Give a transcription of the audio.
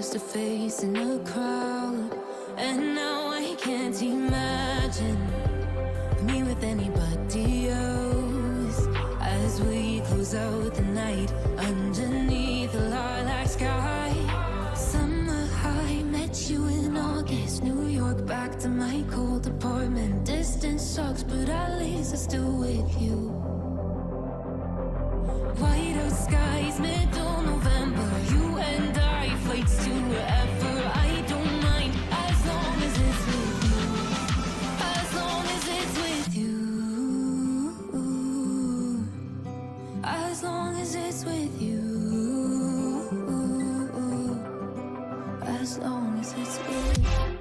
face to face in a crowd, and now I can't imagine me with anybody else. As we close out the night underneath the lilac sky. Summer high, met you in August. New York, back to my cold apartment. Distance sucks, but at least I'm still with you. White out skies, middle November. You and I, flights to wherever. I don't mind, as long as it's with you. As long as it's with you. As long as it's with you. As long as it's with you.